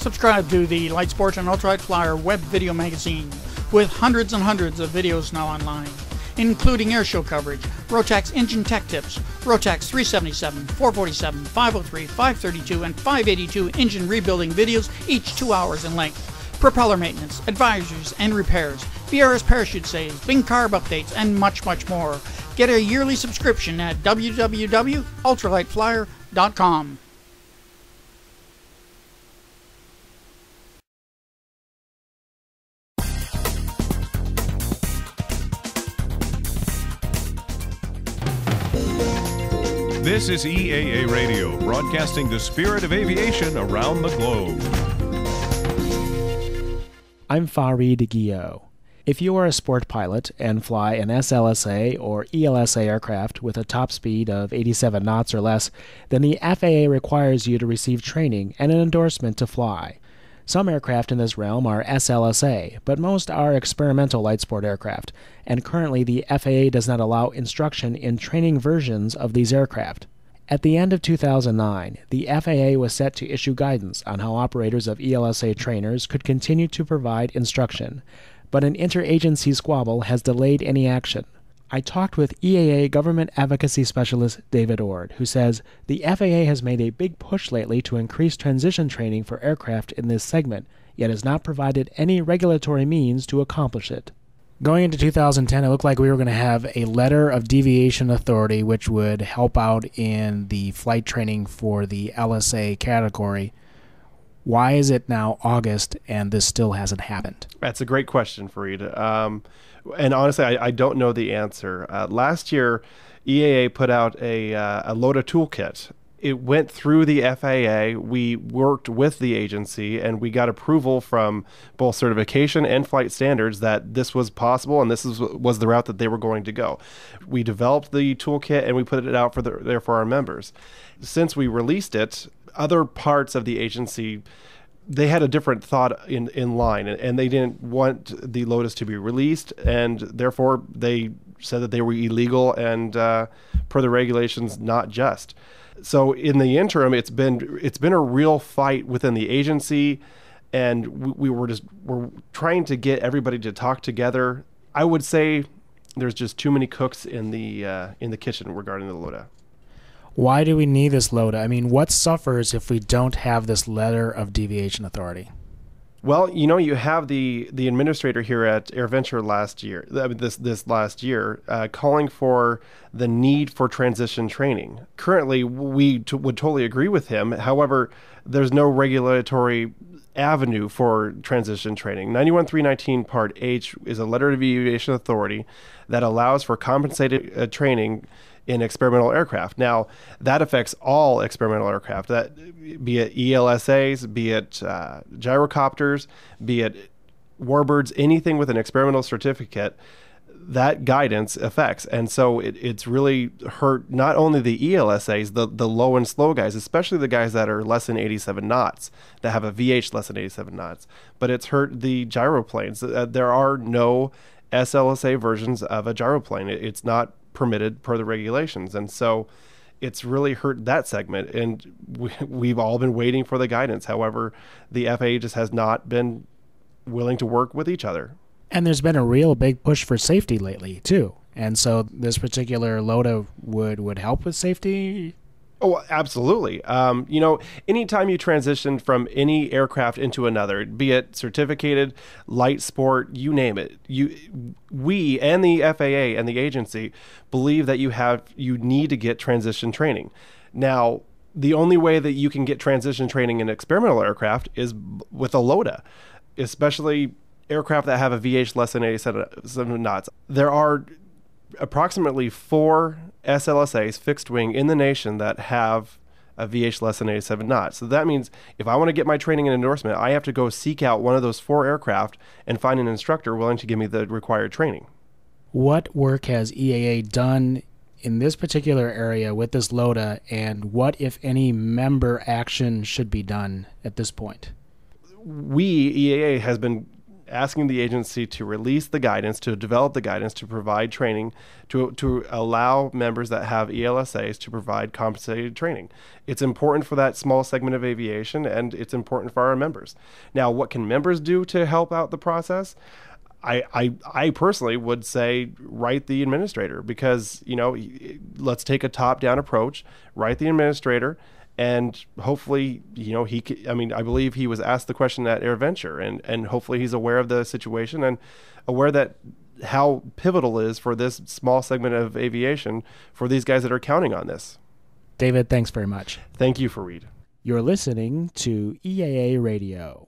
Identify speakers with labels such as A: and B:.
A: Subscribe to the Light Sport and Ultralight Flyer web video magazine with hundreds and hundreds of videos now online, including airshow coverage, Rotax engine tech tips, Rotax 377, 447, 503, 532, and 582 engine rebuilding videos, each 2 hours in length, propeller maintenance, advisories and repairs, VRS parachute saves, Bing carb updates, and much, much more. Get a yearly subscription at www.ultralightflyer.com.
B: This is EAA Radio, broadcasting the spirit of aviation around the globe.
C: I'm Farid Guillot. If you are a sport pilot and fly an SLSA or ELSA aircraft with a top speed of 87 knots or less, then the FAA requires you to receive training and an endorsement to fly. Some aircraft in this realm are SLSA, but most are experimental light sport aircraft, and currently the FAA does not allow instruction in training versions of these aircraft. At the end of 2009, the FAA was set to issue guidance on how operators of ELSA trainers could continue to provide instruction, but an interagency squabble has delayed any action. I talked with EAA Government Advocacy Specialist David Ord, who says the FAA has made a big push lately to increase transition training for aircraft in this segment, yet has not provided any regulatory means to accomplish it. Going into 2010, it looked like we were going to have a letter of deviation authority which would help out in the flight training for the LSA category. Why is it now August and this still hasn't happened?
D: That's a great question, Farid. And honestly, I don't know the answer. Last year, EAA put out a LODA toolkit. It went through the FAA. We worked with the agency, and we got approval from both certification and flight standards that this was possible, and this was the route that they were going to go. We developed the toolkit, and we put it out there for our members. Since we released it, other parts of the agency, they had a different thought in line, and they didn't want the LODAs to be released, and therefore they said that they were illegal and per the regulations not just. So in the interim, it's been a real fight within the agency, and we're trying to get everybody to talk together. I would say there's just too many cooks in the kitchen regarding the LODA.
C: Why do we need this LODA? I mean, what suffers if we don't have this letter of deviation authority?
D: Well, you have the administrator here at AirVenture last year, this last year, calling for the need for transition training. Currently, we would totally agree with him. However, there's no regulatory avenue for transition training. 91319 Part H is a letter of deviation authority that allows for compensated training in experimental aircraft. Now, that affects all experimental aircraft, that be it ELSAs, be it gyrocopters, be it warbirds, anything with an experimental certificate, that guidance affects. And so it's really hurt not only the ELSAs, the low and slow guys, especially the guys that are less than 87 knots, that have a VH less than 87 knots, but it's hurt the gyroplanes. There are no SLSA versions of a gyroplane. It's not permitted per the regulations, and so it's really hurt that segment, and we've all been waiting for the guidance. However, the FAA just has not been willing to work with each other.
C: And there's been a real big push for safety lately too, and so this particular LODA would help with safety.
D: Oh, absolutely. Anytime you transition from any aircraft into another, be it certificated, light sport, you name it, we and the FAA and the agency believe that you need to get transition training. Now, the only way that you can get transition training in experimental aircraft is with a LODA, especially aircraft that have a VH less than 87 knots. There are approximately 4 SLSAs fixed wing in the nation that have a VH less than 87 knots. So that means if I want to get my training and endorsement, I have to go seek out one of those 4 aircraft and find an instructor willing to give me the required training.
C: What work has EAA done in this particular area with this LODA, and what, if any, member action should be done at this point?
D: EAA has been asking the agency to release the guidance, to develop the guidance, to provide training, to allow members that have ELSAs to provide compensated training. It's important for that small segment of aviation, and it's important for our members. Now, what can members do to help out the process? I personally would say write the administrator, because, let's take a top-down approach, write the administrator, and hopefully, I believe he was asked the question at AirVenture, and hopefully he's aware of the situation and aware that how pivotal it is for this small segment of aviation for these guys that are counting on this.
C: David, thanks very much.
D: Thank you, Fareed.
C: You're listening to EAA Radio.